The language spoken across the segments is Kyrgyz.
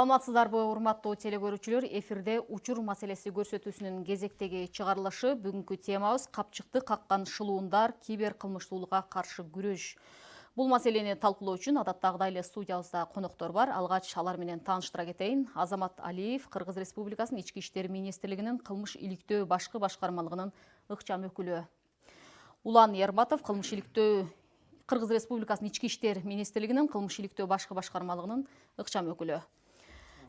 Саламатсыздарбы, урматтуу телекөрүүчүлөр, эфирде учур маселеси көрсөтүүсүнүн кезектеги чыгарылышы. Бүгүнкү темабыз капчыкты каккан шылуундар, кибер кылмыштуулукка каршы күрөш. Бул маселени талкуулоо үчүн адаттагыдай эле студиябызда коноктор бар. Алгач алар менен тааныштыра кетейин. Азамат Алиев, Кыргыз Республикасынын Ички иштер министрлигинин кылмыш иликтөө башкы башкармалыгынын ыкчам өкүлү. Улан Ерматов, кылмыш иликтөө Кыргыз Республикасынын Ички иштер министрлигинин кылмыш иликтөө башкы башкармалыгынын ыкчам өкүлү.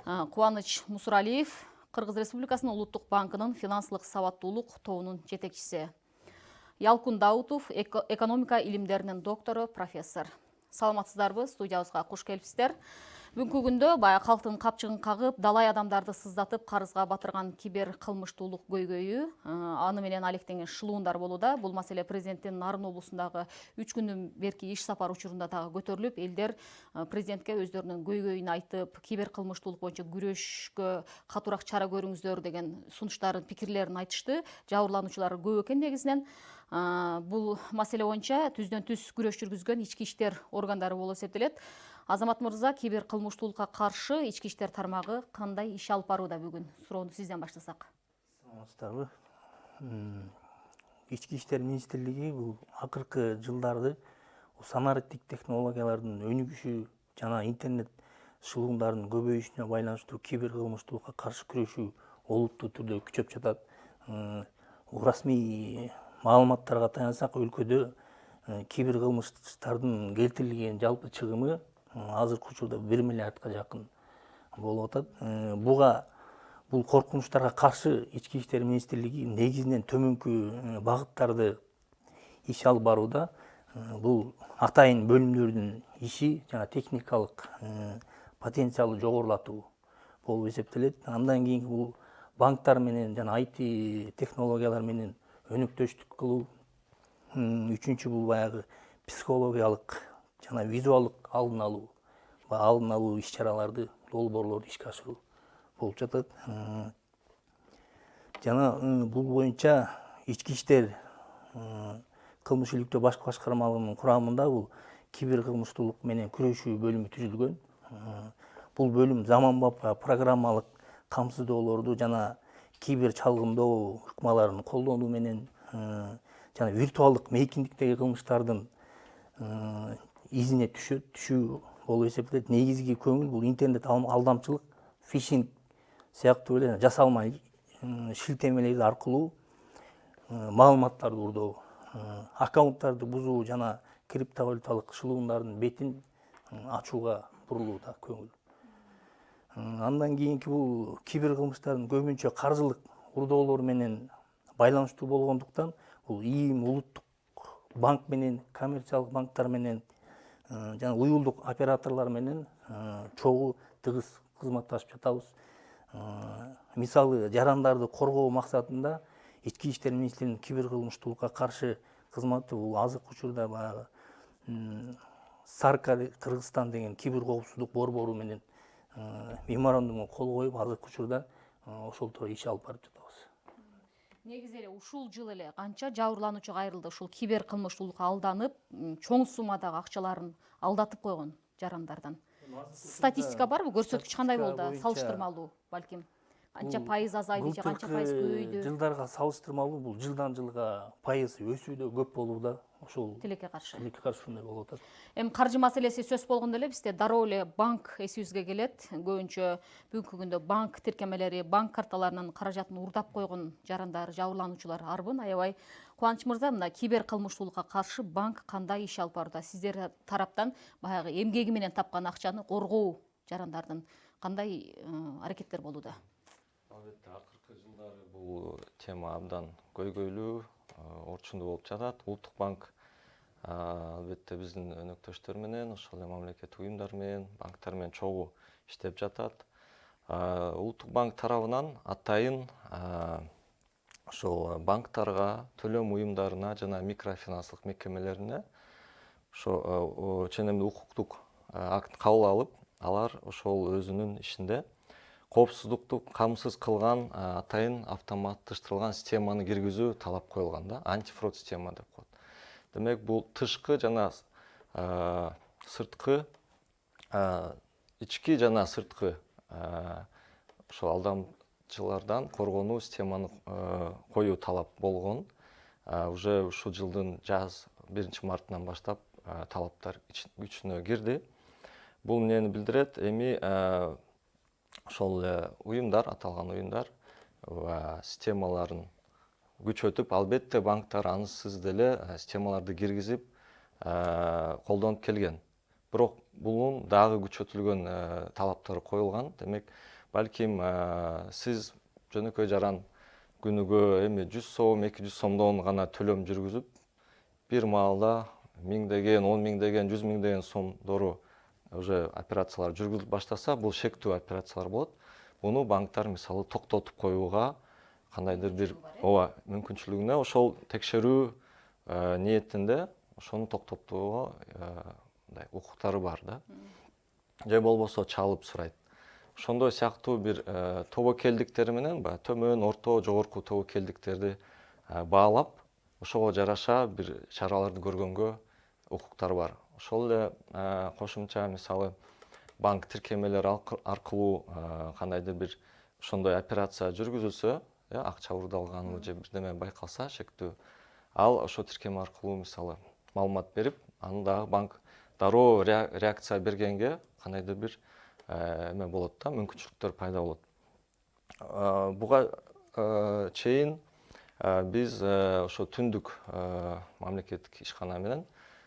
Кубаныч Мусуралиев, Кыргыз Республикасынын Улуттук банкынын финансылык сабаттуулук тобунун жетекчиси. Ялкун Даутов, экономика илимдеринин доктору, профессор. Саламатсыздарбы, студиябызга куш келипсиздер. Бүгүнкү күндө баягы калктын капчыгын кагып, далай адамдарды сыздатып, карызга батырган кибер кылмыштуулук көйгөйү, аны менен алектенген шылуундар болууда. Бул маселе президенттин Нарын облусундагы 3 күндөн берки иш сапар учурунда дагы көтөрүлүп, элдер президентке өздөрүнүн көйгөйүн айтып, кибер кылмыштуулук боюнча күрөшкө катуураак чара көрүңүздөр деген сунуштарын, пикирлерин айтышты. Жабырлануучулар көп экен негизинен. Бул маселе боюнча түздөн түз күрөш жүргүзгөн ички иштер органдары болуп эсептелет. Азамат мырза, кибер кылмыштуулукка каршы ички иштер тармагы кандай иш алып барууда бүгүн? Суроону сизден баштасак. Саламатсыздарбы. Ички иштер министрлиги бул акыркы жылдарды санариптик технологиялардын өнүгүшү жана интернет шылуундарынын көбөйүшүнө байланыштуу кибер кылмыштуулукка каршы күрөшүү олуттуу түрдө күчөп жатат. Расмий маалыматтарга таянсак, өлкөдө кибер кылмыштардын келтирилген жалпы чыгымы азыркы учурда 1 миллиардка жакын болуп атат. Бул коркунучтарга каршы ички иштер министрлиги негизинен төмөнкү багыттарды иш алып барууда. Бул атайын бөлүмдөрдүн иши жана техникалык потенциалы жогорулатуу болуп эсептелет. Андан кийин бул банктар менен жана IT технологиялар менен өнөктөштүк кылуу. Үчүнчү бул баягы психологиялык жана визуалдык алдын алуу иш-чараларды, долбоорлорду ишке ашыруу болуп жатат. Жана бул боюнча ички иштер кылмыш иликтөө башкы башкармалыгынын курамында бул кибер кылмыштуулук менен күрөшүү бөлүмү түзүлгөн. Бул бөлүм заманбап программалык камсыздоолорду жана кибер чалгындоо ыкмаларын колдонуу менен жана виртуалдык мейкиндиктеги кылмыштардын изине түшүү болуп эсептелет. Негизги көңүл бул интернет алдамчылык, фишинг сыяктуу эле жасалма шилтемелер аркылуу маалыматтарды урдоо, аккаунттарды бузуу жана криптовалюталык шылуундардын бетин ачууга бурулууда көңүл. Андан кийинки бул кибер кылмыштардын көбүнчө каржылык урдоолор менен байланыштуу болгондуктан бул ИИМ, улуттук банк менен, коммерциялык банктар менен жана уюлдук операторлор менен чогуу тыгыз кызматташып жатабыз. Мисалы, жарандарды коргоо максатында ички иштер министрлигинин кибер кылмыштуулукка каршы кызматы бул азыркы учурда баягы Сарка Кыргызстан деген кибер коопсуздук борбору менен меморандумга кол коюп, азыркы учурда ошолто иш алып барып жатабыз. Негизи эле ушул жыл эле канча жабырлануучу кайрылды ушул кибер кылмыштуулукка алданып, чоң суммадагы акчаларын алдатып койгон жарандардан? Статистика барбы? Көрсөткүч кандай болду? Салыштырмалуу балким. Канча пайыз азайды же канча пайыз көбөйдү? Жылдарга салыштырмалуу бул жылдан жылга пайызы өсүүдө көп болууда. Ошол Тилекке каршы ушундай болуп атат. Эми каржы маселеси сөз болгондо эле бизде дароо эле банк эсибизге келет. Көбүнчө бүгүнкү күндө банк тиркемелери, банк карталарынын каражатын урдап койгон жарандар, жабырлануучулар арбын. Аябай Кубаныч мырза, мына кибер кылмыштуулукка каршы банк кандай иш алып барууда? Сиздер тараптан баягы эмгеги менен тапкан акчаны коргоо жарандардын кандай аракеттер болууда? Албетте, акыркы жылдары бул тема абдан көйгөйлүү, орчундуу болуп жатат. Улуттук банк албетте биздин өнөктөштөр менен, ошол эле мамлекеттик уюмдар менен, банктар менен чогуу иштеп жатат. Улуттук банк тарабынан атайын ошол банктарга, төлөм уюмдарына жана микрофинансылык мекемелерине ошо ченемдүү укуктук акт кабыл алып, алар ошол өзүнүн ишинде коопсуздукту камсыз кылган атайын автоматташтырылган системаны киргизүү талап коюлган да, антифрод система деп коет. Демек, бул тышкы жана сырткы, ички жана сырткы ошо алдамчылардан коргонуу системаны коюу талап болгон. Уже ушул жылдын жаз 1 мартынан баштап талаптар күчүнө кирди. Бул эмнени билдирет? Эми ошол уюмдар, аталган уюмдар системаларын күчөтүп, албетте банктар ансыз деле системаларды киргизип колдонуп келген. Бирок бунун дагы күчөтүлгөн талаптары коюлган. Демек, балким сиз жөнөкөй жаран күнүгө эми 100 сом, 200 сомдон гана төлөм жүргүзүп, бир маалда миңдеген, 10 миңдеген, 100 миңдеген сомдору уже операциялар жүргүзүлүп баштаса, бул шектүү операциялар болот. Буну банктар мисалы токтотуп коюуга кандайдыр бир мүмкүнчүлүгүнө ошол текшерүү ниетинде ошону токтотууга укуктары бар да. Же болбосо чалып сурайт. Ошондой сыяктуу бир тобокелдиктери менен төмөн, орто, жогорку тобокелдиктерди баалап, ошого жараша бир чараларды көргөнгө укуктары бар. Ошол эле кошумча мисалы банк тиркемелери аркылуу кандайдыр бир ошондой операция жүргүзүлсө, акча урдалганы же бирдеме байкалса шектүү, ал ошо тиркеме аркылуу мисалы маалымат берип, аны дагы банк дароо реакция бергенге кандайдыр бир эме болот да, мүмкүнчүлүктөр пайда болот. Буга чейин биз ошо түндүк мамлекеттик ишкана менен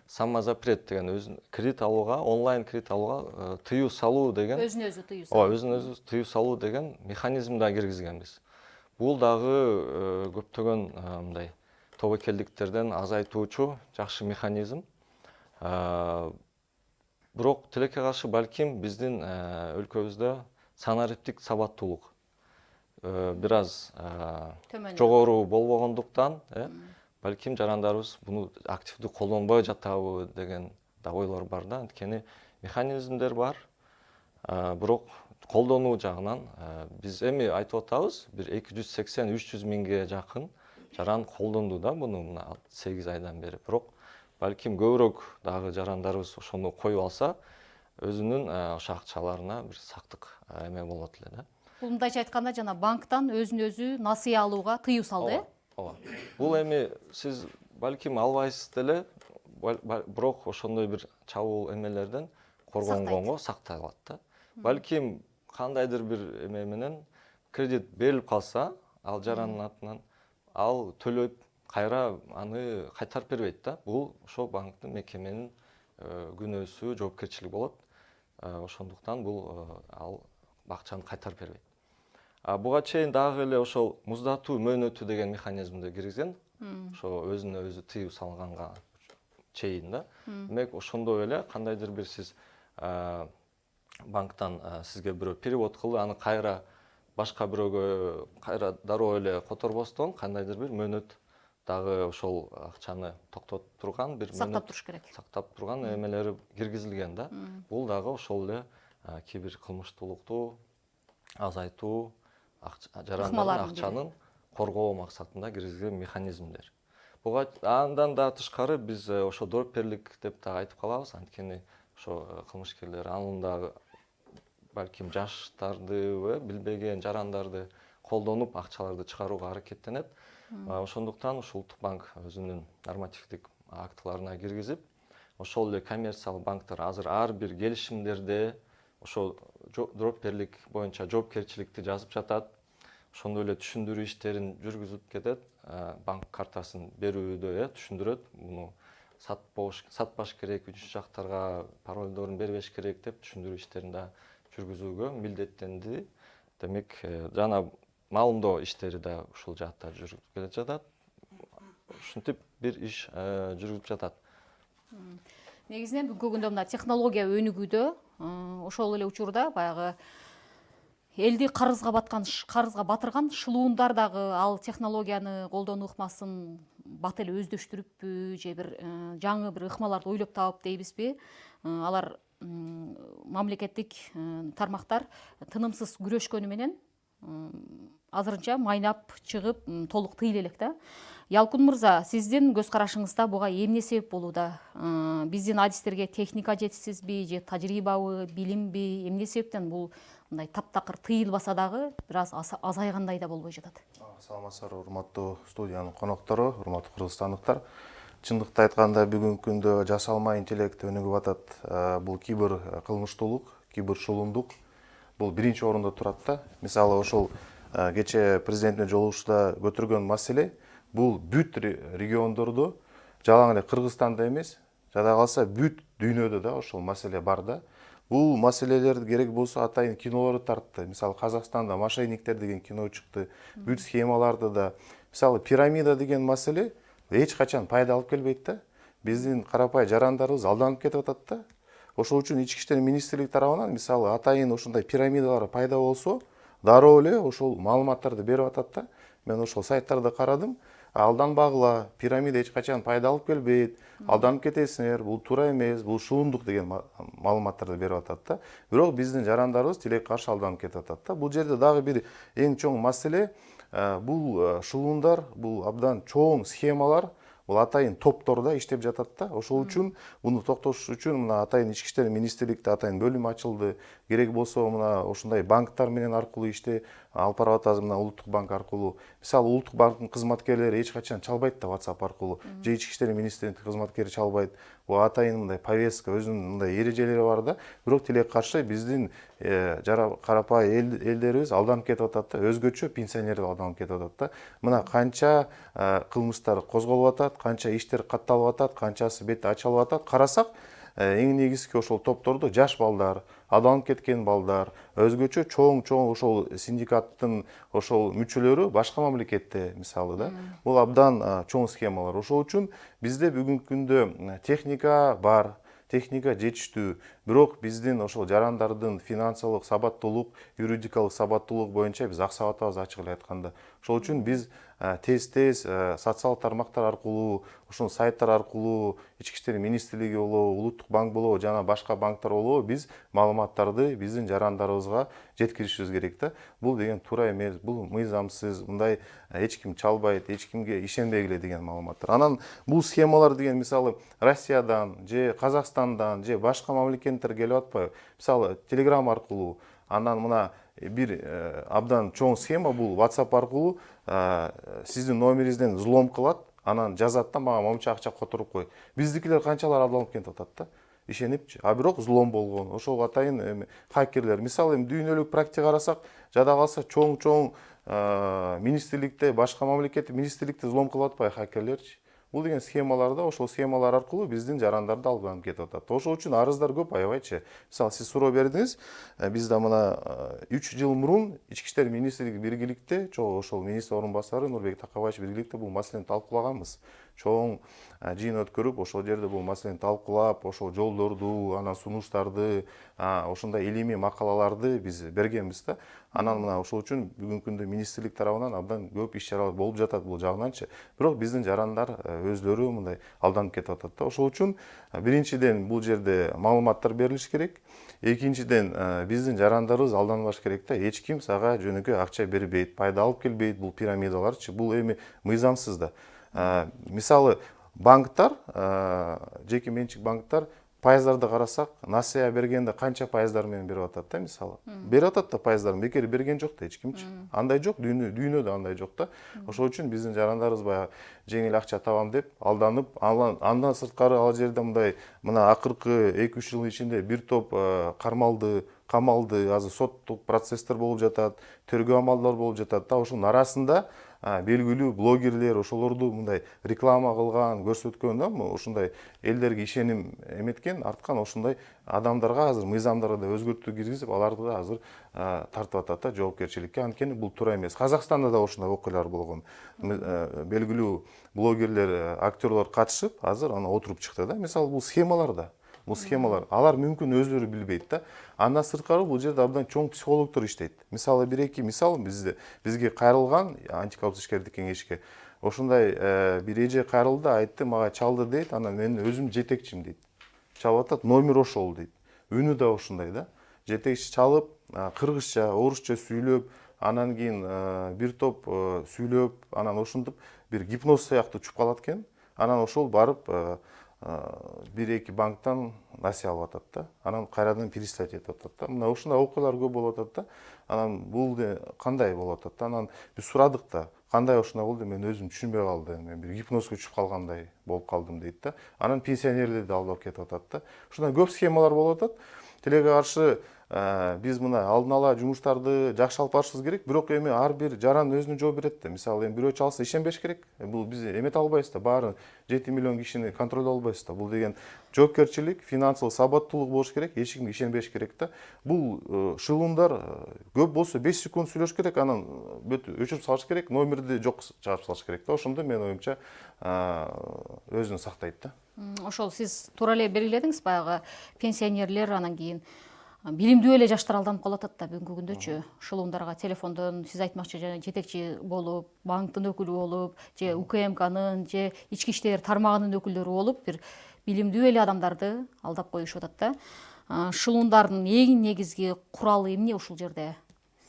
самозапрет деген кредит алууга, онлайн кредит алууга тыюу салуу деген, өзүнө өзү тыюу салуу. Өзүнө өзү тыюу салуу деген механизм да киргизгенбиз. Бул дагы көптөгөн мындай тобокелдиктерден азайтуучу жакшы механизм. Бирок тилекке каршы балким биздин өлкөбүздө санариптик сабаттуулук бир аз жогору болбогондуктан, балким жарандарыбыз буну активдүү колдонбой жатабы деген да ойлор бар да. Анткени механизмдер бар, бирок колдонуу жагынан биз эми айтып атабыз, бир 280-300 миңге жакын жаран колдонду да буну мына 8 айдан бери. Бирок балким көбүрөөк дагы жарандарыбыз ошону коюп алса, өзүнүн ошо акчаларына бир сактык эме болот эле да. Бул мындайча айтканда жана банктан өзүнө өзү насыя алууга тыюу салды, Ооба. Бул эми сиз балким албайсыз деле, бирок ошондой бир чабуул эмелерден коргонгонго сакталат да. Балким кандайдыр бир эме менен кредит берилип калса, ал жарандын атынан, ал төлөп кайра аны кайтарып бербейт да. Бул ошо банктын, мекеменин күнөөсү, жоопкерчилиги болот. Ошондуктан бул ал акчаны кайтарып бербейт. Буга чейин дагы эле ошол муздатуу мөөнөтү деген механизмди киргизген. Ошо өзүнө өзү тыюу салганга чейин да. Демек, ошондой эле кандайдыр бир сиз банктан сизге бирөө перевод кылды, аны кайра башка бирөөгө кайра дароо эле которбостон кандайдыр бир мөөнөт дагы ошол акчаны токтотуп турган бир сактап туруш керек. Сактап турган эмелери киргизилген да. Бул дагы ошол эле кибер кылмыштуулукту азайтуу, жарандардын акчанын коргоо максатында киргизилген механизмдер. Буга андан да тышкары биз ошо дооперлик деп да айтып калабыз. Анткени ошо кылмышкерлер анын дагы балким жаштарды, билбеген жарандарды колдонуп акчаларды чыгарууга аракеттенет. Ошондуктан ушул Улуттук банк өзүнүн нормативдик актыларына киргизип, ошол эле коммерциялык банктар азыр ар бир келишимдерде ошол дооперлик боюнча жоопкерчиликти жазып жатат. Ошондой эле түшүндүрүү иштерин жүргүзүп кетет. Банк картасын берүүдө түшүндүрөт. Муну сатпаш керек, үчүнчү жактарга паролдорун бербеш керек деп түшүндүрүү иштерин да жүргүзүүгө милдеттенди. Демек, жана маалымдоо иштери да ушул жаатта жүрүп келе жатат. Ушинтип бир иш жүрүп жатат. Негизинен бүгүнкү күндө мына технология өнүгүүдө, ошол эле учурда баягы элди карызга батырган шылуундар дагы ал технологияны колдонуу ыкмасын бат эле өздөштүрүппү, же бир жаңы бир ыкмаларды ойлоп таап дейбизби? Алар мамлекеттик тармактар тынымсыз күрөшкөнү менен азырынча майнап чыгып толук тыйыла элек да. Ялкын мырза, сиздин көз карашыңызда буга эмне себеп болууда? Биздин адистерге техника жетишсизби же тажрыйбабы, билимби, эмне себептен бул мындай таптакыр тыйылбаса дагы бир аз азайгандай да болбой жатат? Саламатсыздарбы, урматтуу студиянын коноктору, урматтуу кыргызстандыктар. Чындыкты айтканда бүгүнкү күндө жасалма интеллект өнүгүп атат. Бул кибер кылмыштуулук, кибер шулундук бул биринчи орунда турат да. Мисалы ошол кечээ президенттин жолугушууда көтөргөн маселе бул бүт региондордо, жалаң эле Кыргызстанда эмес, жада калса бүт дүйнөдө да ошол маселе бар да. Бул маселелер керек болсо атайын кинолорду тартты. Мисалы Казакстанда Мошенниктер деген кино чыкты. Бүт схемаларды да. Мисалы пирамида деген маселе эч качан пайда алып келбейт да. Биздин карапай жарандарыбыз алданып кетип атат да. Ошол үчүн Ички иштер министрлиги тарабынан мисалы атайын ошондой пирамидалар пайда болсо, дароо эле ошол маалыматтарды берип атат да. Мен ошол сайттарды карадым. Алданбагыла, пирамида эч качан пайда алып келбейт, алданып кетесиңер, бул туура эмес, бул шулундук деген маалыматтарды берип атат да. Бирок биздин жарандарыбыз тилек каршы алданып кетип атат да. Бул жерде дагы бир эң чоң маселе бул шулундар, бул абдан чоң схемалар, бул атайын топтордо иштеп жатат да. Ошол үчүн буну токтош үчүн мына атайын Ички иштер министрликте атайын бөлүм ачылды. Керек болсо мына ошондой банктар менен аркылуу иште алып барып атабыз, мына Улуттук банк аркылуу. Мисалы Улуттук банктын кызматкерлери эч качан чалбайт да WhatsApp аркылуу. Же Ички иштер министрлигинин кызматкери чалбайт. Бул атайын мындай повестка, өзүнүн мындай эрежелери бар да. Бирок тилек каршы биздин карапай элдерибиз алданып кетип атат да, өзгөчө пенсионерлер алданып кетип атат да. Мына канча кылмыштар козголуп атат, канча иштер катталып атат, канчасы бет ачылып атат. Карасак, эң негизги ошол топтордо жаш балдар, алданып кеткен балдар, өзгөчө чоң ошол синдикаттын ошол мүчөлөрү башка мамлекетте мисалы да. Бул абдан чоң схемалар. Ошол үчүн бизде бүгүнкү күндө техника бар, техника жетиштүү. Бирок биздин ошол жарандардын финансылык сабаттуулук, юридикалык сабаттуулук боюнча биз аксап атабыз, ачык эле айтканда. Ошол үчүн биз тез социалдык тармактар аркылуу, ошол сайттар аркылуу, Ички иштер министрлиги болобу, Улуттук банк болобу, жана башка банктар болобу, биз маалыматтарды биздин жарандарыбызга жеткиришибиз керек да. Бул деген туура эмес, бул мыйзамсыз, мындай эч ким чалбайт, эч кимге ишенбегиле деген маалыматтар. Анан бул схемалар деген мисалы Россиядан же Казакстандан же башка мамлекеттер келип атпайбы? Мисалы Telegram аркылуу, анан мына бир абдан чоң схема бул WhatsApp аркылуу сиздин номериңизден взлом кылат, анан жазат да, мага монча акча которуп кой. Биздикилер канчалар алданып кетип атат да, ишенипчи. А бирок взлом болгон. Ошол атайын хакерлер. Мисалы дүйнөлүк практика карасак, жада калса чоң министрликте, башка мамлекеттик министрликте взлом кылып атпайбы хакерлерчи? Бул деген схемаларда, ошол схемалар аркылуу биздин жарандарды алданып кетип атат. Ошол үчүн арыздар көп, аябайчы. Мисалы сиз суроо бердиңиз, бизде мына 3 жыл мурун Ички иштер министрлиги биргеликте, ошол министр орун басары Нурбек Такабаевич биргеликте бул маселени талкуулаганбыз. Чоң жыйын өткөрүп, ошол жерде бул маселени талкуулап, ошол жолдорду, анан сунуштарды, ошондой илимий макалаларды биз бергенбиз да. Анан мына ошол үчүн бүгүнкү күндө министрлик тарабынан абдан көп иш чаралар болуп жатат бул жагынанчы. Бирок биздин жарандар өзлөрү мындай алданып кетип атат да. Ошол үчүн биринчиден бул жерде маалыматтар берилиш керек. Экинчиден биздин жарандарыбыз алданбаш керек да. Эч ким сага жөнөкөй акча бербейт, пайда алып келбейт бул пирамидаларчы. Бул эми мыйзамсыз да. Мисалы банктар, жеке менчик банктар пайыздарды карасак, насыя бергенде канча пайыздар менен берип атат да, мисалы. Берип атат да пайыздарын, бекер берген жок да эч кимчи. Андай жок, дүйнөдө андай жок да. Ошол үчүн биздин жарандарыбыз баягы жеңил акча табам деп алданып, андан сырткары ал жерде мындай мына акыркы 2-3 жыл ичинде бир топ кармалды, камалды, азыр соттук процесстер болуп жатат, тергөө амалдары болуп жатат да. Ошонун арасында белгилүү блогерлер, ошолорду мындай реклама кылган, көрсөткөн да, ошондой элдерге ишеним эметкен, арткан ошондой адамдарга азыр мыйзамдарга да өзгөртүү киргизип, аларды да азыр тартып атат да жоопкерчиликке. Анткени бул туура эмес. Казакстанда да ошондой окуялар болгон. Белгилүү блогерлер, актерлор катышып, азыр ана отуруп чыкты да. Мисалы бул схемалар да. Бул схемалар, алар мүмкүн өзлөрү билбейт да. Андан сырткары бул жерде абдан чоң психологдор иштейт. Мисалы бир-эки мисал бизге кайрылган антикоррупция ишкерлик кеңешке. Ошондой бир эже кайрылды, айтты, мага чалды дейт, анан мен өзүм жетекчим дейт. Чалып атат, номер ошол дейт. Үнү да ошондой да. Жетекчи чалып, кыргызча, орусча сүйлөп, анан кийин бир топ сүйлөп, анан ошентип бир гипноз сыяктуу чуп калат экен. Анан ошол барып 1-2 банктан насыя алып атат да. Анан кайрадан перестать этип атат да. Мына ушундай окуялар көп болуп атат да. Анан бул кандай болуп атат да. Анан биз сурадык да. Кандай ушундай болду, мен өзүм түшүнбөй калдым. Мен бир гипнозго түшүп калгандай болуп калдым дейт да. Анан пенсионерлерди алдап кетип атат да. Ушундай көп схемалар болуп атат. Тилекке каршы биз мына алдын ала жумуштарды жакшы алып барышыбыз керек, бирок эми ар бир жаран өзүнө жооп берет да. Мисалы эми бирөө чалса ишенбеш керек. Бул биз эмете албайбыз да, баарын 7 миллион кишини контролдой албайбыз да. Бул деген жоопкерчилик, финансылык сабаттуулук болуш керек, эч кимге ишенбеш керек да. Бул шылуундар көп болсо 5 секунд сүйлөш керек, анан өчүрүп салыш керек, номерди жок чыгарып салыш керек да. Ошондо мен оюмча өзүн сактайт да. Ошол сиз туура эле белгиледиңиз, баягы пенсионерлер анан кийин билимдүү эле жаштар алданып калып атат да бүгүнкү күндөчү. Шылуундарга телефондон сиз айтмакчы жана жетекчи болуп, банктын өкүлү болуп, же УКМКнын, же ички иштер тармагынын өкүлдөрү болуп, бир билимдүү эле адамдарды алдап коюшуп атат да. Шылуундардын эң негизги куралы эмне ушул жерде?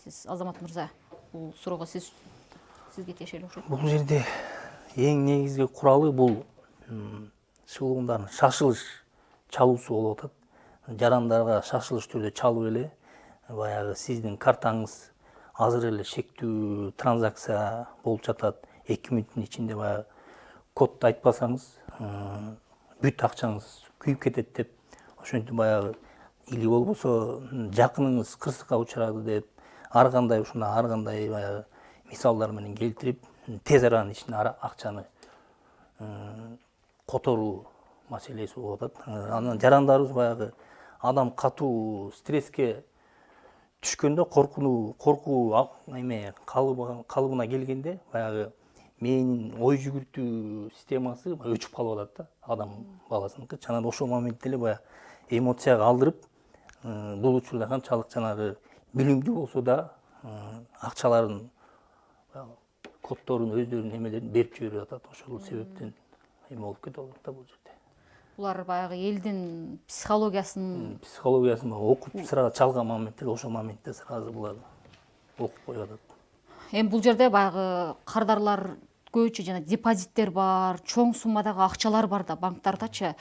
Сиз, Азамат мырза, бул суроого сизге тиешелүү ушул. Бул жерде эң негизги куралы бул шылуундардын шашылыш чалуусу болуп атат. Жарандарга шашылыш түрдө чалып эле баягы сиздин картаңыз азыр эле шектүү транзакция болуп жатат. 2 мүнөттүн ичинде баягы кодду айтпасаңыз бүт акчаңыз күйүп кетет деп, ошентип баягы или болбосо жакыныңыз кырсыкка учурады деп, ар кандай баягы мисалдар менен келтирип, тез аранын ичинде акчаны которуу маселеси болуп атат. Анан жарандарыбыз баягы адам катуу стресске түшкөндө, коркуу эме калыбына келгенде баягы мээнин ой жүгүртүү системасы өчүп калып атат да, адам баласыныкы. Анан ошол моментте эле баягы эмоцияга алдырып, бул учурда канчалык жанагы билимдүү болсо да акчаларын коддорун өздөрүнүн эмелерин берип жиберип атат. Ошол себептен эме болуп кетип атат да бул жерде. Булар баягы элдин психологиясын окуп сразу чалган моментте, ошол моментте сразу булар окуп коюп атат. Эми бул жерде баягы кардарлар көбүнчө жана депозиттер бар, чоң суммадагы акчалар бар да банктардачы.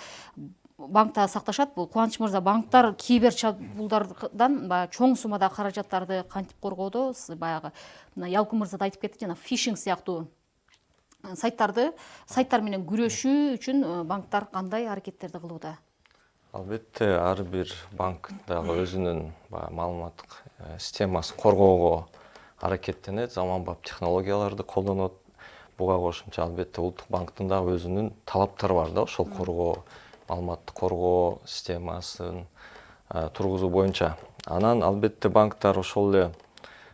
Банкта сакташат. Бул Кубаныч мырза, банктар кибер чабуулдардан баягы чоң суммадагы каражаттарды кантип коргоодо? Сиз баягы Ялкын мырза да айтып кетти, жана фишинг сыяктуу сайттар менен күрөшүү үчүн банктар кандай аракеттерди кылууда? Албетте, ар бир банк дагы өзүнүн маалыматтык системасын коргоого аракеттенет, заманбап технологияларды колдонот. Буга кошумча албетте Улуттук банктын дагы өзүнүн талаптары бар да, ошол коргоо, маалыматты коргоо системасын тургузуу боюнча. Анан албетте банктар ошол эле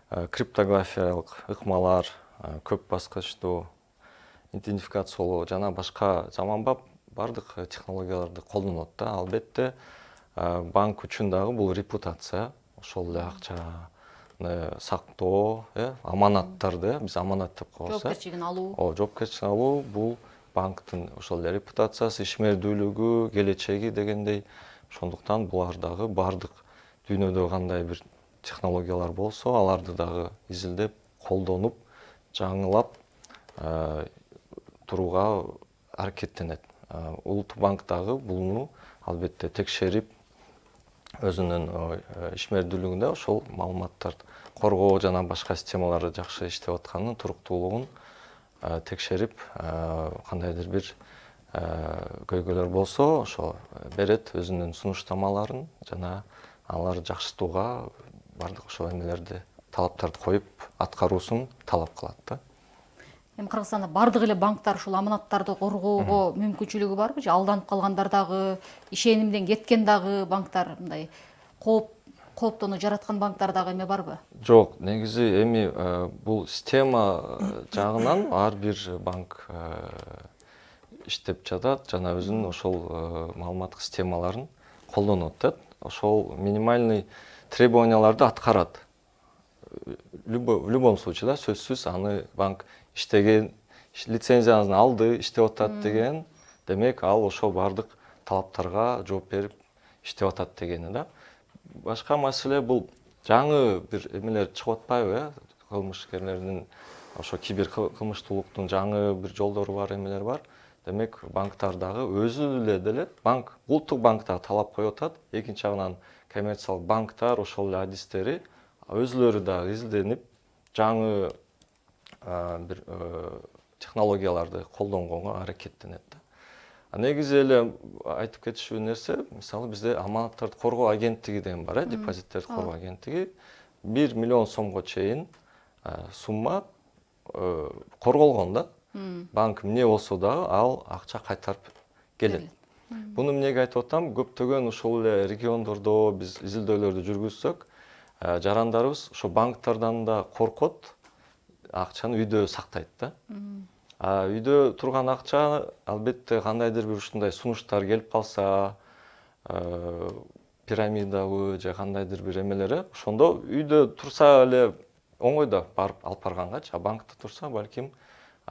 криптографиялык ыкмалар, көп баскычтуу идентификациялоо жана башка заманбап бардык технологияларды колдонот да. Албетте банк үчүн дагы бул репутация, ошол эле акчаны сактоо, аманаттарды, биз аманат деп коебуз. Жоопкерчилигин алуу. Жоопкерчилигин алуу бул банктын ошол эле репутациясы, ишмердүүлүгү, келечеги дегендей. Ошондуктан булар дагы бардык дүйнөдө кандай бир технологиялар болсо, аларды дагы изилдеп, колдонуп, жаңылап турууга аракеттенет. Улуттук банк дагы буну албетте текшерип, өзүнүн ишмердүүлүгүндө ошол маалыматтарды коргоо жана башка системалары жакшы иштеп атканын туруктуулугун текшерип, кандайдыр бир көйгөйлөр болсо, ошо берет өзүнүн сунуштамаларын жана аларды жакшыртууга бардык ошол эмелерди, талаптарды коюп, аткаруусун талап кылат да. Эми Кыргызстанда бардык эле банктар ушул аманаттарды коргоого мүмкүнчүлүгү барбы? Же алданып калгандар дагы, ишенимден кеткен дагы банктар, мындай кооптонуу жараткан банктар дагы эме барбы? Жок, негизи эми бул система жагынан ар бир банк иштеп жатат жана өзүнүн ошол маалыматтык системаларын колдонот да. Ошол минимальный требованияларды аткарат. В любом случае да, сөзсүз аны банк иштеген, лицензиясын алды, иштеп атат деген, демек ал ошол бардык талаптарга жооп берип иштеп атат дегени да. Башка маселе бул жаңы бир эмелер чыгып атпайбы, кылмышкерлердин ошо кибер кылмыштуулуктун жаңы бир жолдору бар, эмелер бар. Демек банктар дагы өзү деле банк, улуттук банк дагы талап коюп атат. Экинчи жагынан коммерциялык банктар ошол эле адистери өзүлөрү дагы изденип жаңы бир технологияларды колдонгонго аракеттенет да. Негизи эле айтып кетишүү нерсе, мисалы бизде аманаттарды коргоо агенттиги деген бар, депозиттерди коргоо агенттиги 1 миллион сомго чейин сумма корголгон да. Банк эмне болсо дагы ал акча кайтарып келет. Буну эмнеге айтып атам? Көптөгөн ушул эле региондордо биз изилдөөлөрдү жүргүзсөк, жарандарыбыз ошо банктардан да коркот, акчаны үйдө сактайт да. Үйдө турган акча албетте кандайдыр бир ушундай сунуштар келип калса, пирамидабы же кандайдыр бир эмелери, ошондо үйдө турса эле оңой да барып алып баргангачы, банкта турса балким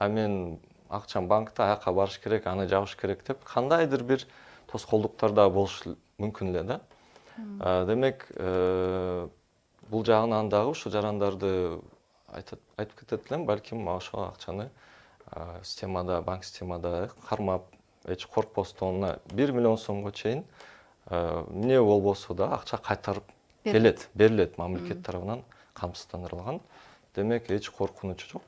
мен акчам банкта, аяка барыш керек, аны жабыш керек деп кандайдыр бир тоскоолдуктар да болушу мүмкүн эле да. Демек бул жагынан дагы ушу жарандарды айтып кетет элем, балким ошол акчаны системада, банк системада кармап, эч коркпостон 1 миллион сомго чейин эмне болбосо да акча кайтарып келет, берилет мамлекет тарабынан камсыздандырылган. Демек эч коркунучу жок.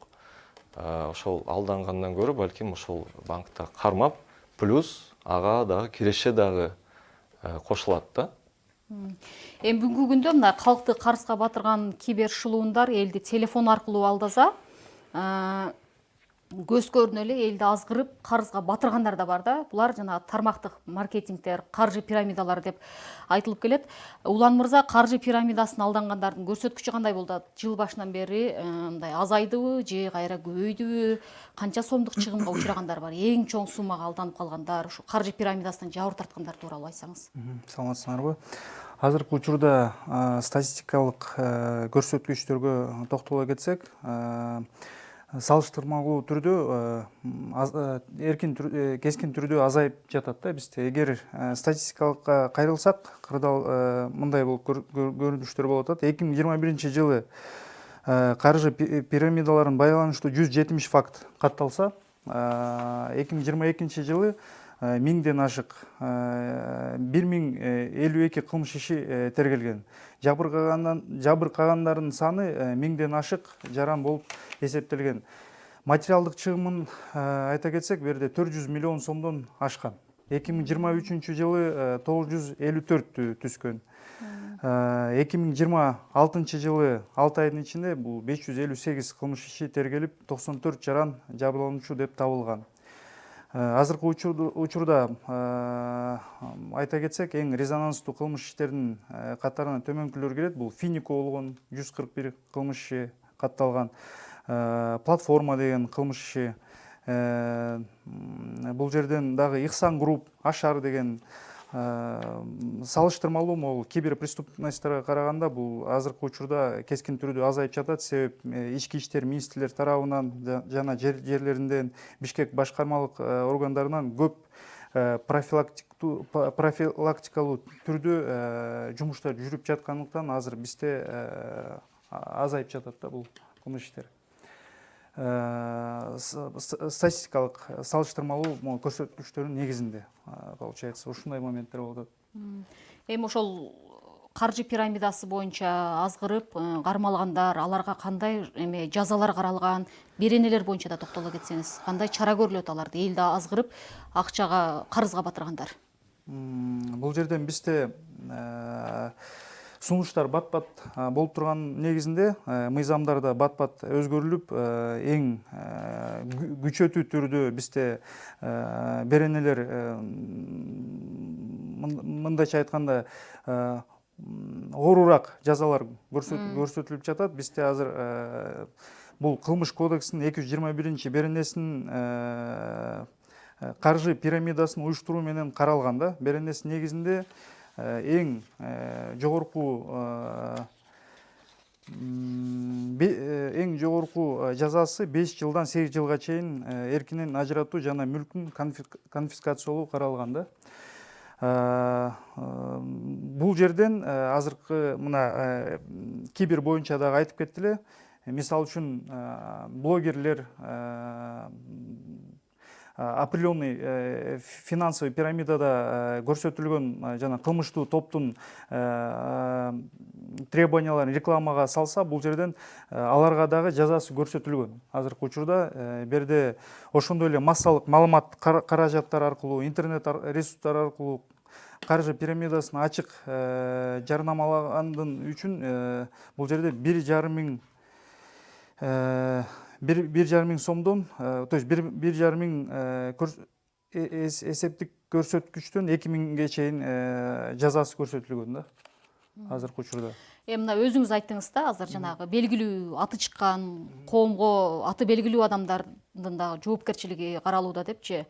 Ошол алдангандан көрө балким ошол банкта кармап, плюс ага дагы киреше дагы кошулат да. Эми бүгүнкү күндө мына калкты карызга батырган кибер шылуундар элди телефон аркылуу алдаса, көз көрүнө эле элди азгырып карызга батыргандар да бар да. Булар жана тармактык маркетингдер, каржы пирамидалары деп айтылып келет. Улан мырза, каржы пирамидасына алдангандардын көрсөткүчү кандай болду? Жыл башынан бери мындай азайдыбы же кайра көбөйдүбү? Канча сомдук чыгымга учурагандар бар? Эң чоң суммага алданып калгандар, ушу каржы пирамидасынан жабыр тарткандар тууралуу айтсаңыз. Саламатсыңарбы? Азыркы учурда статистикалык көрсөткүчтөргө токтоло кетсек, салыштырмалуу түрдө эркин кескин түрдө азайып жатат да бизде. Эгер статистикалыкка кайрылсак, кырдаал мындай болуп көрүнүштөр болуп атат. 2021 жылы каржы пирамидаларын байланыштуу 170 факт катталса, 2022 жылы 1000ден ашык 1052 кылмыш иши тергелген. Жабыркагандардын саны 1000ден ашык жаран болуп эсептелген. Материалдык чыгымын айта кетсек, берде 400 миллион сомдон ашкан. 2023 жылы 954 түскөн. 2026 жылы 6 айдын ичинде бул 558 кылмыш иши тергелип, 94 жаран жабырлануучу деп табылган. Азыркы учурда айта кетсек, эң резонанстуу кылмыш иштердин катарына төмөнкүлөр кирет. Бул Финико болгон 141 кылмыш иши катталган. Платформа деген кылмыш иши. Бул жерден дагы Ихсан Групп, Ашар деген салыштырмалуу могул киберпреступностторго караганда бул азыркы учурда кескин түрдө азайып жатат. Себеп ички иштер министрлер тарабынан жана жерлеринден, Бишкек башкармалык органдарынан көп профилактикалуу түрдө жумуштар жүрүп жаткандыктан азыр бизде азайып жатат да бул кылмыш иштер. Статистикалык салыштырмалуу көрсөткүчтөрдүн негизинде получается ушундай моменттер болуп атат. Эми ошол каржы пирамидасы боюнча азгырып кармалгандар, аларга кандай жазалар каралган, беренелер боюнча да токтоло кетсеңиз, кандай чара көрүлөт аларды элди азгырып акчага карызга батыргандар? Бул жерден бизде сунуштар бат-бат болуп турган негизинде мыйзамдар да бат-бат өзгөрүлүп, эң күчөтүү түрдө бизде беренелер мындайча айтканда оорураак жазалар көрсөтүлүп жатат. Бизде азыр бул кылмыш кодексинин 221 беренесинин каржы пирамидасын уюштуруу менен каралган да. Беренеси негизинде эң жогорку жазасы 5 жылдан 8 жылга чейин эркинен ажыратуу жана мүлкүн конфискациялоо каралган да. Бул жерден азыркы мына кибер боюнча дагы айтып кетти эле, мисалы үчүн блогерлер определенный финансовый пирамидада көрсөтүлгөн жана кылмыштуу топтун требованияларын рекламага салса, бул жерден аларга дагы жазасы көрсөтүлгөн. Азыркы учурда берде ошондой эле массалык маалымат каражаттар аркылуу, интернет ресурстар аркылуу каржы пирамидасын ачык жарнамалагандын үчүн бул жерде 1,5 миң сомдон, то есть 1,5 миң эсептик көрсөткүчтөн 2 миңге чейин жазасы көрсөтүлгөн да азыркы учурда. Мына өзүңүз айттыңыз да, азыр жанагы белгилүү аты чыккан, коомго аты белгилүү адамдардын дагы жоопкерчилиги каралууда депчи.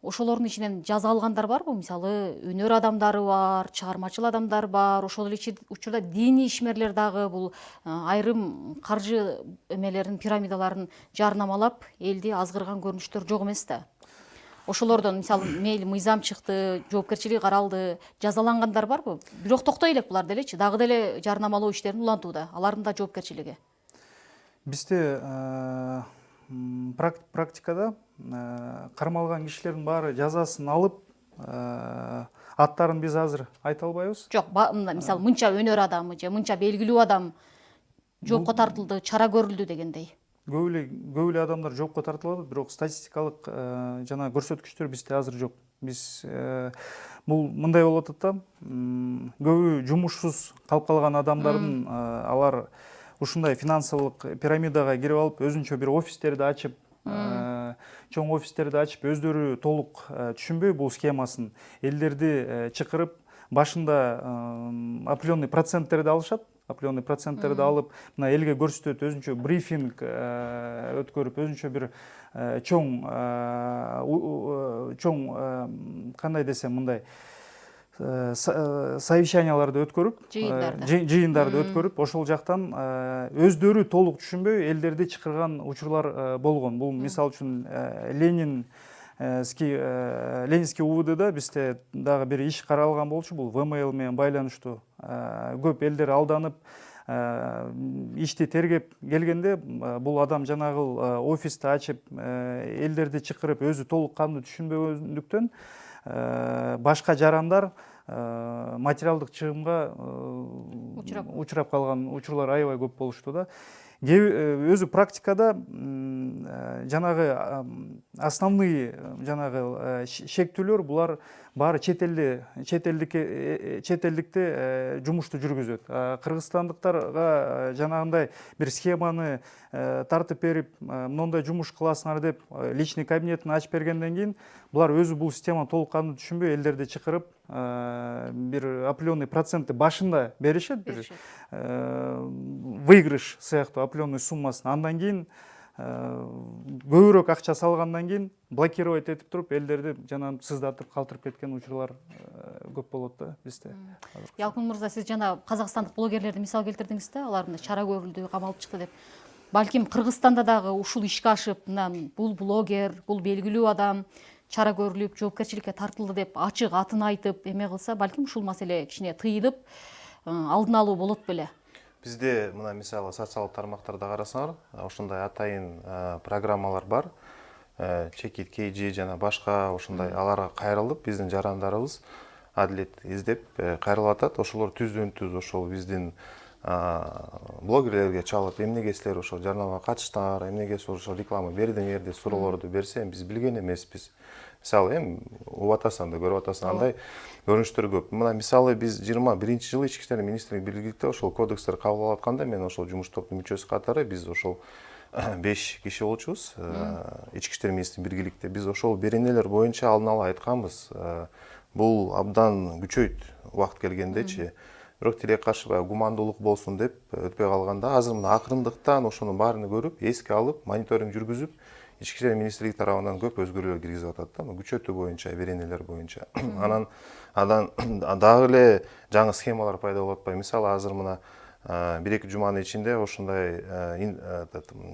Ошолордун ичинен жаза алгандар барбы? Мисалы, өнөр адамдары бар, чыгармачыл адамдар бар, ошол эле учурда диний ишмерлер дагы бул айрым каржы эмелерин, пирамидаларын жарнамалап, элди азгырган көрүнүштөр жок эмес да. Ошолордон мисалы мейли мыйзам чыкты, жоопкерчилиги каралды, жазалангандар барбы? Бирок токтой элек булар делечи, дагы деле жарнамалоо иштерин улантууда. Алардын да жоопкерчилиги. Бизде практикада кармалган кишилердин баары жазасын алып, аттарын биз азыр айта албайбыз. Жок, мисалы мынча өнөр адамы же мынча белгилүү адам жоопко тартылды, чара көрүлдү дегендей. Көп эле адамдар жоопко тартылат, бирок статистикалык жана көрсөткүчтөр бизде азыр жок. Биз бул мындай болуп атат да, көбү жумушсуз калып калган адамдардын алар ушундай финансылык пирамидага кирип алып, өзүнчө бир офистерди ачып, чоң офистерди ачып, өздөрү толук түшүнбөй бул схемасын, элдерди чакырып, башында определенный проценттерди алышат, определенный проценттерди алып, мына элге көрсөтөт, өзүнчө брифинг өткөрүп, өзүнчө бир чоң кандай десем мындай совещанияларды өткөрүп, жыйындарды өткөрүп, ошол жактан өздөрү толук түшүнбөй элдерди чакырган учурлар болгон. Бул мисалы үчүн Ленинский УВДда бизде дагы бир иш каралган болчу, бул ВМЛ менен байланыштуу. Көп элдер алданып, ишти тергеп келгенде, бул адам жанагыл офисти ачып, элдерди чакырып, өзү толук кандуу түшүнбөгөндүктөн башка жарандар материалдык чыгымга учурап калган учурлар аябай көп болушту да. Өзү практикада жанагы основные жанагы шектүүлөр булар баары чет элдикте жумушту жүргүзөт. Кыргызстандыктарга жанагындай бир схеманы тартып берип, мондой жумуш кыласыңар деп личный кабинетин ачып бергенден кийин булар өзү бул системаны толук кандуу түшүнбөй элдерди чакырып, бир определенный процентти башында беришет, бир выигрыш сыяктуу определенный суммасын. Андан кийин көбүрөөк акча салгандан кийин блокировать этип туруп, элдерди жана сыздатып калтырып кеткен учурлар көп болот да бизде. Ялкын мырза, сиз жана казакстандык блогерлерди мисал келтирдиңиз да, алардын чара көрүлдү, камалып чыкты деп. Балким Кыргызстанда дагы ушул ишке ашып, бул блогер, бул белгилүү адам чара көрүлүп, жоопкерчиликке тартылды деп ачык атын айтып эме кылса, балким ушул маселе кичине тыйылып, алдын алуу болот беле. Бизде мына мисалы социалдык тармактарда карасаңар, ошондой атайын программалар бар. Чекит KG жана башка ошондой аларга кайрылып, биздин жарандарыбыз адилет издеп кайрылып атат. Ошолор түздөн-түз ошол биздин блогерлерге чалып, эмнеге силер ошол жарнамага катыштыңар, эмнеге ошол реклама бердиңер деп суроолорду берсе, биз билген эмеспиз. Мисалы, угуп атасың да, көрүп атасың, андай көрүнүштөр көп. Мына мисалы биз 21-жылы Ички иштер министрлиги биргиликте ошол кодекстер кабыл алып атканда, мен ошол жумуш топтун мүчөсү катары, биз ошол 5 киши болчубуз. Ички иштер министрлиги биргиликте биз ошол беренелер боюнча алдын ала айтканбыз. Бул абдан күчөйт убакыт келгендечи. Бирок тилекке каршы гумандуулук болсун деп өтпөй калганда, азыр мына акырындыктан ошонун баарын көрүп, эске алып, мониторинг жүргүзүп, Ички иштер министрлиги тарабынан көп өзгөрүүлөр киргизип атат да, күчөтүү боюнча, беренелер боюнча. Анан дагы эле жаңы схемалар пайда болуп атпайбы? Мисалы, азыр мына 1-2 жуманын ичинде ошондой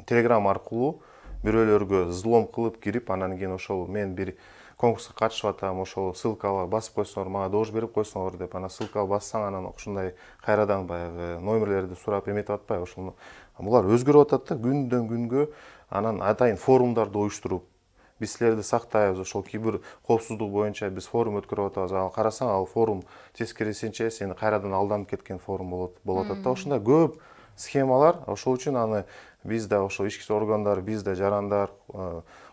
телеграм аркылуу бирөөлөргө взлом кылып кирип, анан кийин ошол мен бир конкурска катышып атам, ошол ссылкага басып койсоңор, мага добуш берип койсоңор деп, анан ссылкага бассаң, анан ошондой кайрадан баягы номерлерди сурап эметип атпайбы? Ошол булар өзгөрүп атат да күндөн күнгө. Анан атайын форумдарды уюштуруп, биз силерди сактайбыз, ошол кибер коопсуздук боюнча биз форум өткөрүп атабыз. Ал карасаң, ал форум тескерисинче сени кайрадан алданып кеткен форум болуп атат да. Ошондой көп схемалар. Ошол үчүн аны биз да, ошо ички иштер органдары, биз да, жарандар,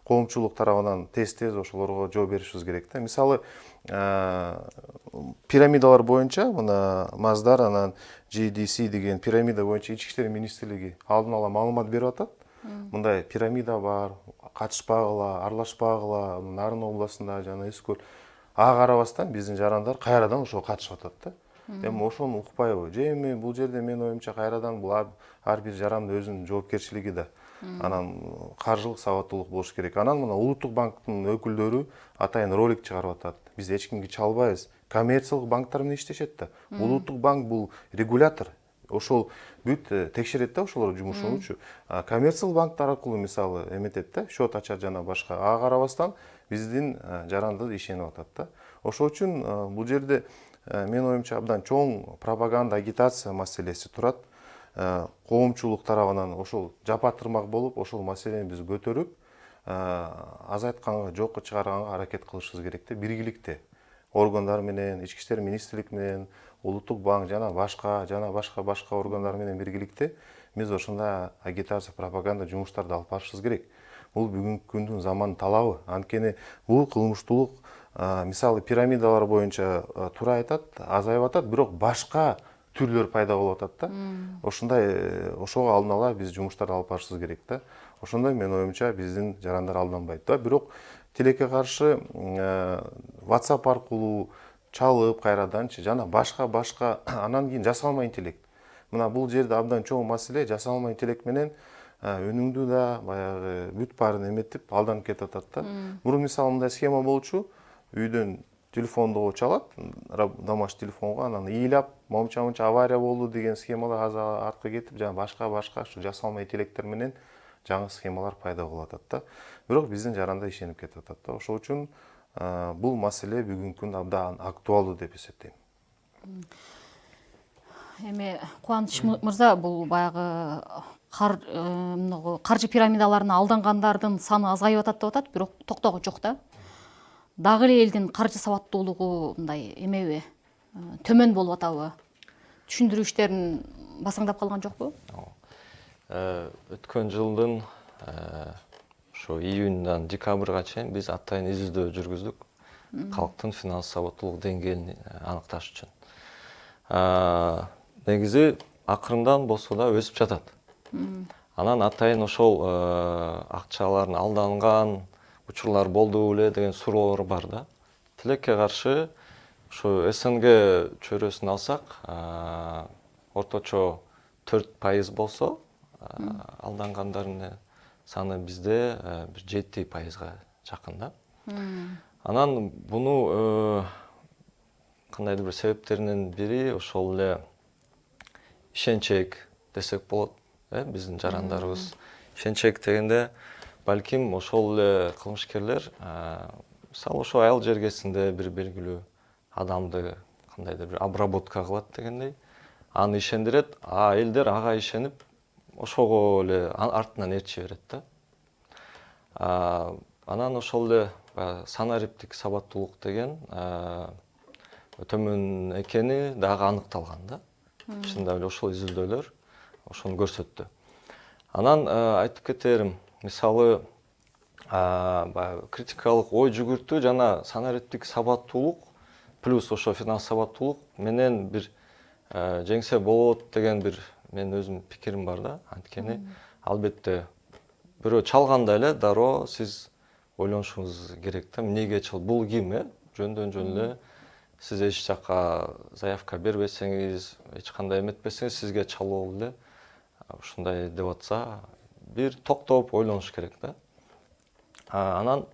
коомчулук тарабынан тез ошолорго жооп беришибиз керек да. Мисалы, пирамидалар боюнча мына Маздар, анан GDC деген пирамида боюнча ички иштер министрлиги алдын ала маалымат берип атат. Мындай пирамида бар, катышпагыла, аралашпагыла, Нарын областында жана Эскөл. Ага карабастан биздин жарандар кайрадан ошого катышып атат да. Эми ошону укпайбы? Же эми бул жерде менин оюмча кайрадан бул ар бир жарандын өзүнүн жоопкерчилиги да. Анан каржылык сабаттуулук болуш керек. Анан мына Улуттук банктын өкүлдөрү атайын ролик чыгарып атат. Биз эч кимге чалбайбыз. Коммерциялык банктар менен иштешет да. Улуттук банк бул регулятор. Ошол бүт текшерет да ошолор жумушунучу. Коммерциялык банктар аркылуу мисалы эметет да, счет ачат жана башка. Ага карабастан биздин жарандар ишенип атат да. Ошол үчүн бул жерде менин оюмча абдан чоң пропаганда, агитация маселеси турат. Коомчулук тарабынан ошол жапатырмак болуп, ошол маселени биз көтөрүп, азайтканга, жокко чыгарганга аракет кылышыбыз керек да, биргиликте. Органдар менен, ички иштер министрлик менен, Улуттук банк жана башка органдар менен биргиликте биз ошондой агитация, пропаганда жумуштарды алып барышыбыз керек. Бул бүгүнкү күндүн заман талабы. Анткени бул кылмыштуулук мисалы пирамидалар боюнча туура айтат, азайып атат, бирок башка түрлөр пайда болуп атат да. Ошого алдын ала биз жумуштарды алып барышыбыз керек да. Ошондой менин оюмча биздин жарандар алданбайт да. Бирок тилекке каршы WhatsApp аркылуу чалып кайраданчы жана башка анан кийин жасалма интеллект. Мына бул жерде абдан чоң маселе, жасалма интеллект менен өнүңдү да баягы бүт баарын эметип алданып кетип атат да. Мурун мисалы мындай схема болчу, үйдөн телефонду чалат, домашний телефонго, анан ыйлап, момча авария болду деген схемалар аз артка кетип, жана башка ушу жасалма интеллекттер менен жаңы схемалар пайда болуп атат да. Бирок биздин жарандар ишенип кетип атат да. Ошол үчүн бул маселе бүгүнкү күндө абдан актуалдуу деп эсептейм. Эми Кубаныч мырза, бул баягы каржы пирамидаларына алдангандардын саны азайып атат деп атат, бирок токтогу жок да. Дагы эле элдин каржы сабаттуулугу мындай эмеби, төмөн болуп атабы? Түшүндүрүү иштерин басаңдап калган жокпу? Өткөн жылдын ошо июндан декабрга чейин биз атайын изилдөө жүргүздүк. Калктын финанс сабаттуулук деңгээлин аныкташ үчүн. Негизи акырындан болсо да өсүп жатат. Анан атайын ошол акчалардын алданган учурлар болду беле деген суроолор бар да. Тилекке каршы ошо СНГ чөйрөсүн алсак, орточо 4% болсо, алдангандардын саны бизде бир 7%га жакын да. Анан буну кандайдыр бир себептеринин бири ошол эле ишенчек десек болот. Биздин жарандарыбыз ишенчек дегенде балким ошол эле кылмышкерлер мисалы ошо айыл жергесинде бир белгилүү адамды кандайдыр бир обработка кылат дегендей, аны ишендирет, элдер ага ишенип ошого эле артынан ээрчи берет да. Анан ошол эле санариптик сабаттуулук деген төмөн экени дагы аныкталган да. Чындап эле ошол изилдөөлөр ошону көрсөттү. Анан айтып кетерим, мисалы критикалык ой жүгүртүү жана санариптик сабаттуулук плюс ошо финанс сабаттуулук менен бир жеңсе болот деген бир менин өзүмдүн пикирим бар да. Анткени албетте бирөө чалганда эле дароо сиз ойлонушуңуз керек да. Эмнеге бул ким? Жөндөн жөн эле сиз эч жакка заявка бербесеңиз, эч кандай эметпесеңиз, сизге чалып эле ушундай деп атса, бир токтоп ойлонуш керек да. Анан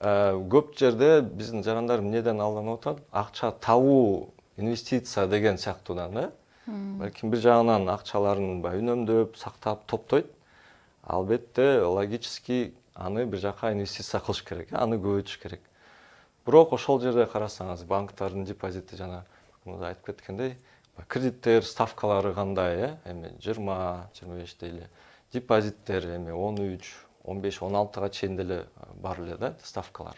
көп жерде биздин жарандар эмнеден алданып атат? Акча табуу, инвестиция деген сыяктуудан да. Балким бир жагынан акчаларын үнөмдөп, сактап, топтойт. Албетте логически аны бир жака инвестиция кылыш керек, аны көбөйтүш керек. Бирок ошол жерде карасаңыз, банктардын депозити жана айтып кеткендей, кредиттер ставкалары кандай, эми 20-25 деле, депозиттер эми 13-15-16га чейин деле бар эле да ставкалар.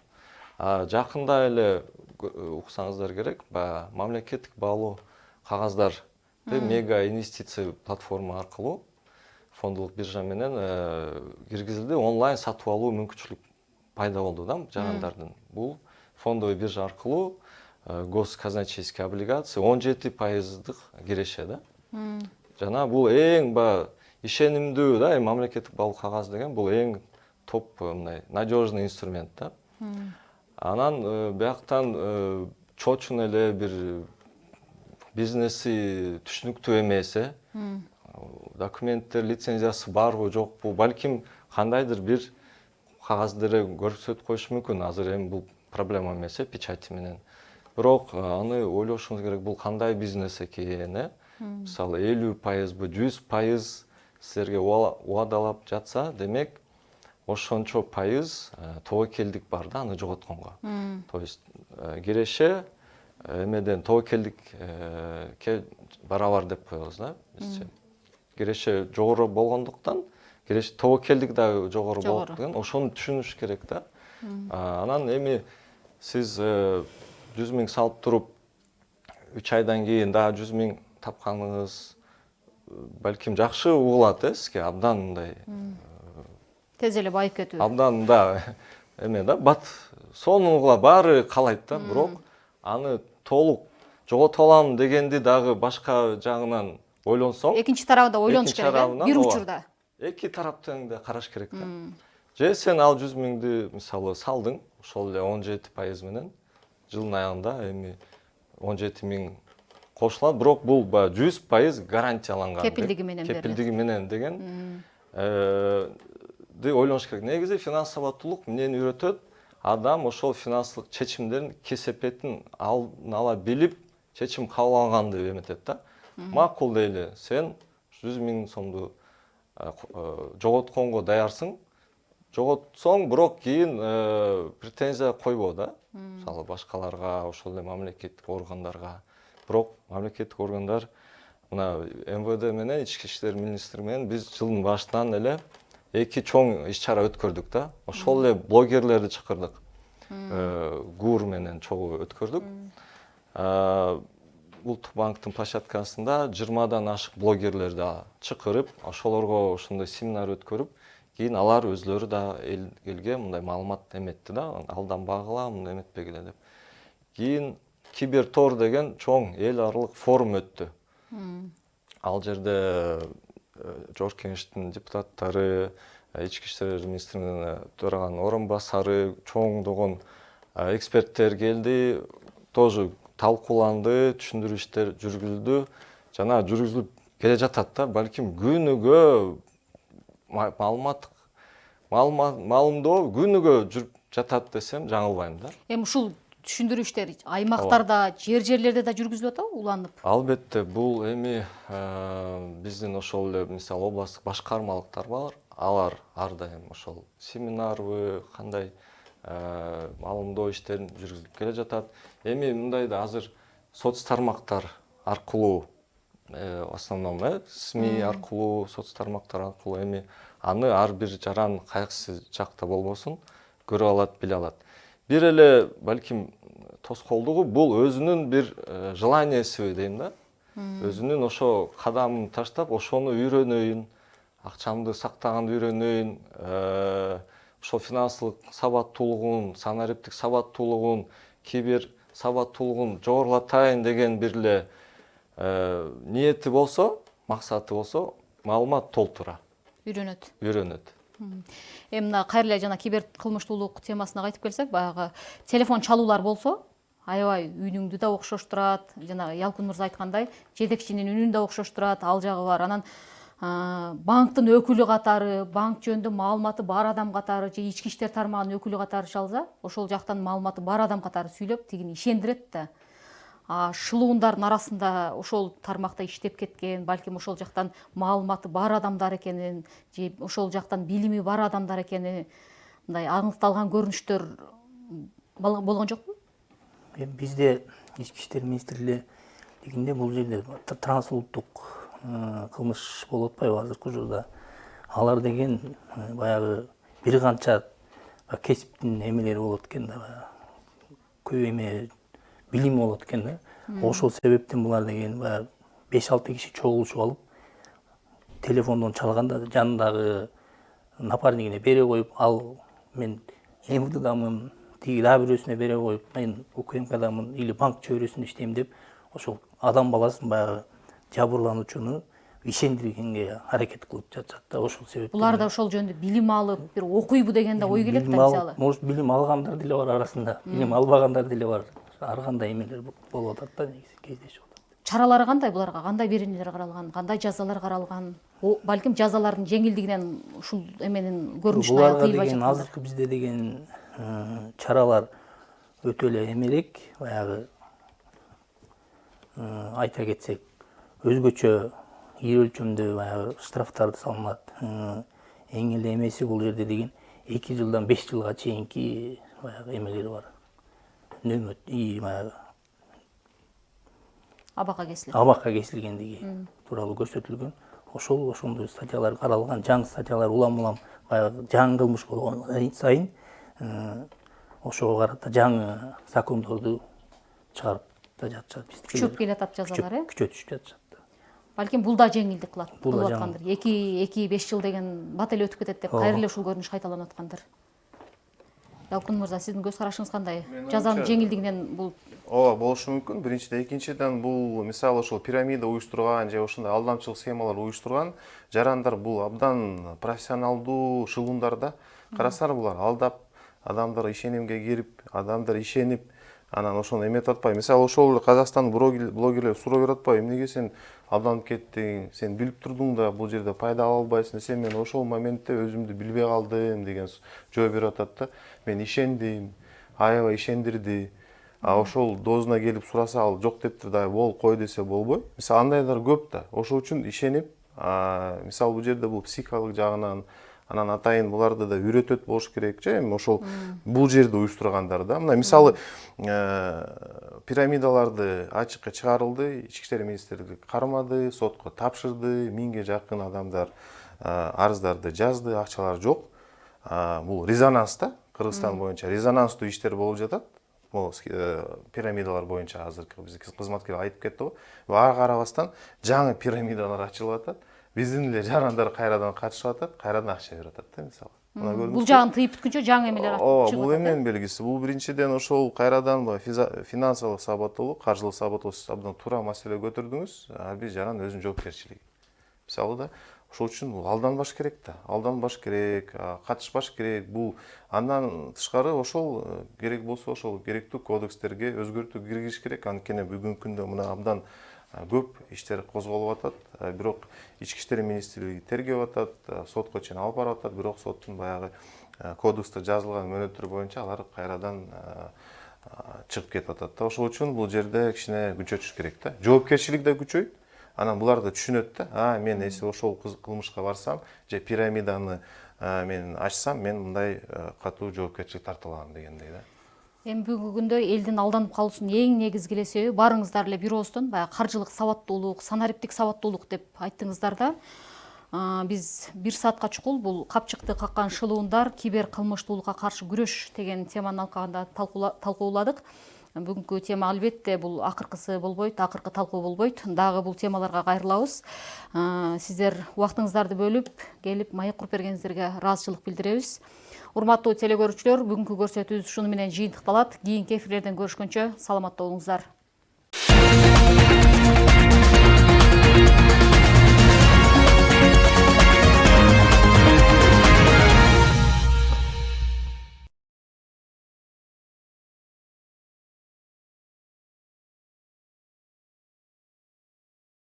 Жакында эле уксаңыздар керек, мамлекеттик баалуу кагаздарды мега инвестиция платформа аркылуу фондулук биржа менен киргизилди, онлайн сатып алуу мүмкүнчүлүк пайда болду да жарандардын. Бул фондовый биржа аркылуу госказначейский облигация 17%-дык киреше да. Жана бул эң ишенимдүү да, мамлекеттик баалуу кагаз деген бул эң топ мындай надежный инструмент да. Анан бияктан чоочун эле бир бизнеси түшүнүктүү эмес, документтер, лицензиясы барбы жокпу, балким кандайдыр бир кагаздары көрсөтүп коюшу мүмкүн. Азыр эми бул проблема эмес, печати менен. Бирок аны ойлошуңуз керек, бул кандай бизнес экен, мисалы 50%бы, 100% силерге убадалап жатса, демек ошончо пайыз тобокелдик бар да, аны жоготконго. То есть киреше эмеден тобокелдикке барабар деп коебуз да бизче. Киреше жогору болгондуктан, киреше тобокелдик дагы жогору болот, ошону түшүнүш керек да. Анан эми сиз 100 000 салып туруп 3 айдан кийин дагы 100 000 тапканыңыз балким жакшы угулат, сизге абдан мындай тез эле байып кетүү. Абдан да эме да, бат сонугула баары каалайт да, бирок аны толук жогото алам дегенди дагы башка жагынан ойлонсоң, Экинчи тарабында ойлонуш керек, бир учурда. Эки тараптан да караш керек да. Же сен ал 100 000ди мисалы салдың, ошол эле 17% менен жылдын аягында эми 17 000 кошулат, бирок бул 100% гарантияланган. Кепилдиги менен берилет. Кепилдиги менен деген ойлонуш керек. Негизи финансылык сабаттуулук эмнени үйрөтөт? Адам ошол финансылык чечимдердин кесепетин ала билип, чечим кабыл алганды эметет да. Макул дейли, сен 100 000 сомду жоготконго даярсың. Жоготсоң, бирок кийин претензия койбо да. Мисалы башкаларга, ошол эле мамлекеттик органдарга. Бирок мамлекеттик органдар мына МВД менен Ички иштер министрлиги менен биз жылдын башынан эле эки чоң иш-чара өткөрдүк да. Ошол эле блогерлерди чакырдык. ГУР менен чогуу өткөрдүк. Улуттук банктын площадкасында 20дан ашык блогерлерди чакырып, ошолорго ошондой семинар өткөрүп, кийин алар өзлөрү да элге мындай маалымат эметти да, алданбагыла, мындай эметпегиле деп. Кийин Кибертор деген чоң эл аралык форум өттү. Ал жерде Жогорку Кеңештин депутаттары, Ички иштер министринин төраганын орун басары, чоңдогон эксперттер келди, тоже талкууланды, түшүндүрүү иштер жүргүзүлдү. Жана жүргүзүлүп келе жатат да, балким күнүгө маалымдоо күнүгө жүрүп жатат десем жаңылбайм да. Эми ушул түшүндүрүү иштери аймактарда, жерлерде да жүргүзүлүп атабы, уланып? Албетте, бул эми биздин ошол эле мисалы областтык башкармалыктар бар. Алар ар дайым ошол семинарбы, кандай маалымдоо иштерин жүргүзүп келе жатат. Эми мындай да азыр соц тармактар аркылуу, основном СМИ аркылуу, соц тармактар аркылуу эми аны ар бир жаран кайсы жакта болбосун көрө алат, биле алат. Бир эле балким тоскоолдугу бул өзүнүн бир желаниясы дейм да. Өзүнүн ошо кадамын таштап, ошону үйрөнөйүн, акчамды сактаганды үйрөнөйүн, ошол финансылык сабаттуулугун, санариптик сабаттуулугун, кибер сабаттуулугун жогорулатайын деген бир эле ниети болсо, максаты болсо, маалымат толтура. Үйрөнөт. Эми мына кайра эле жана кибер кылмыштуулук темасына кайтып келсек, баягы телефон чалуулар болсо, аябай үнүңдү да окшоштурат, жана Ялкын мырза айткандай, жетекчинин үнүн да окшоштурат, ал жагы бар. Анан банктын өкүлү катары, банк жөнүндө маалыматы бар адам катары же ички иштер тармагынын өкүлү катары чалса, ошол жактан маалыматы бар адам катары сүйлөп, тигини ишендирет да. Шылуундардын арасында ошол тармакта иштеп кеткен, балким ошол жактан маалыматы бар адамдар экенин, же ошол жактан билими бар адамдар экени мындай аныкталган көрүнүштөр болгон жокпу? Бизде Ички иштер министрлиги дегенде бул жерде трансулуттук кылмыш болуп атпайбы азыркы учурда. Алар деген баягы бир канча кесиптин эмелери болот экен да, көп эме билим болот экен да. Ошол себептен булар деген баягы 5-6 киши чогулушуп алып, телефондон чалганда жанындагы напарнигине бере коюп, ал мен МВДдамын, тиги дагы бирөөсүнө бере коюп, мен УКМКдамын или банк чөйрөсүндө иштейм деп, ошол адам баласын баягы жабырлануучуну ишендиргенге аракет кылып жатышат да, ошол себептен. Булар да ошол жөнүндө билим алып, бир окуйбу деген да ой келет да мисалы. Может, билим алгандар деле бар арасында, билим албагандар деле бар. Ар кандай эмелер болуп атат да, негизи кездешип атат. Чаралары кандай буларга? Кандай беренелер каралган? Кандай жазалар каралган? Балким жазалардын жеңилдигинен ушул эменин көрүнүшүнө Буларга тыйылбай деген жаткандыр. азыркы бизде деген чаралар өтө эле эмерээк, баягы айта кетсек, өзгөчө ир өлчөмдө баягы штрафтарды салынат. Эң эле эмеси бул жерде деген 2 жылдан 5 жылга чейинки баягы эмелери бар. Нөмөт баягы абакка кесилгендиги тууралуу көрсөтүлгөн. Ошондой статьялар каралган, жаңы статьялар улам баягы жаңы кылмыш болгон сайын ошого карата жаңы закондорду чыгарып да жатышат. Күчөп келатат жазалары. Күчө түшүп жатышат. Балким бул да жеңилдик кылып Бул да аткандыр. 2-5 жыл деген бат эле өтүп кетет деп кайра эле ушул көрүнүш кайталанып аткандыр. Ялкын мырза, сиздин көз карашыңыз кандай? Жазанын жеңилдигинен бул ооба болушу мүмкүн. Биринчиден, экинчиден бул мисалы ошол пирамида уюштурган же ошондой алдамчылык схемалар уюштурган жарандар бул абдан профессионалдуу шылуундар да. Карасаңар булар алдап, адамдар ишенимге кирип, адамдар ишенип, анан ошону эметип атпайбы. Мисалы ошол Казакстан блогерлер суроо берип атпайбы, эмнеге сен алданып кеттиң, сен билип турдуң да бул жерде пайда ала албайсың десе, мен ошол моментте өзүмдү билбей калдым деген жооп берип атат да. Мен ишендим, аябай ишендирди. Ошол дозуна келип сураса, ал жок дептир да, кой десе болбой. Мисалы андайлар көп да. Ошол үчүн ишенип, мисалы бул жерде бул психикалык жагынан, анан атайын буларды да үйрөтөт болуш керек же, эми ошол бул жерде уюштургандар да. Мына мисалы пирамидаларды ачыкка чыгарылды, Ички иштер министрлиги кармады, сотко тапшырды, 1000ге жакын адамдар арыздарды жазды, акчалар жок. Бул резонанс да, Кыргызстан боюнча резонанстуу иштер болуп жатат. Бул пирамидалар боюнча азыркы биздин кызматкерлер айтып кетти го. Ага карабастан жаңы пирамидалар ачылып атат. Биздин эле жарандар кайрадан катышып атат, кайрадан акча берип атат да, мисалы. Бул жагын тыйып бүткүнчө жаңы эмелер чыгып атат. Бул эмненин белгиси? Бул биринчиден ошол кайрадан финансылык сабаттуулук, каржылык сабаттуулук абдан туура маселе көтөрдүңүз. Ар бир жаран өзүнүн жоопкерчилиги. Мисалы да, ошол үчүн бул алданбаш керек да. Алданбаш керек, катышпаш керек. Бул андан тышкары ошол керек болсо ошол керектүү кодекстерге өзгөртүү киргизиш керек. Анткени бүгүнкү күндө мына абдан көп иштер козголуп атат. Бирок Ички иштер министрлиги тергеп атат, сотко чейин алып барып атат, бирок соттун баягы кодексте жазылган мөөнөттөр боюнча алар кайрадан чыгып кетип атат да. Ошол үчүн бул жерде кичине күчөтүш керек да. Жоопкерчилик да күчөйт. Анан булар да түшүнөт да. Мен эси ошол кылмышка барсам, же пирамиданы мен ачсам, мен мындай катуу жоопкерчилик тарта алам дегендей да. Эми бүгүнкү күндө элдин алданып калуусунун эң негизги себеби баарыңыздар эле бир ооздон баягы каржылык сабаттуулук, санариптик сабаттуулук деп айттыңыздар да. Биз 1 саатка чукул бул капчыкты каккан шылуундар, кибер кылмыштуулукка каршы күрөш деген теманын алкагында талкууладык. Бүгүнкү тема албетте бул акыркысы болбойт, акыркы талкуу болбойт. Дагы бул темаларга кайрылабыз. Сиздер убактыңыздарды бөлүп, келип маек куруп бергениңиздерге ыраазычылык билдиребиз. Урматтуу телекөрүүчүлөр, бүгүнкү көрсөтүүбүз ушуну менен жыйынтыкталат. Кийинки эфирлерден көрүшкөнчө саламатта болуңуздар.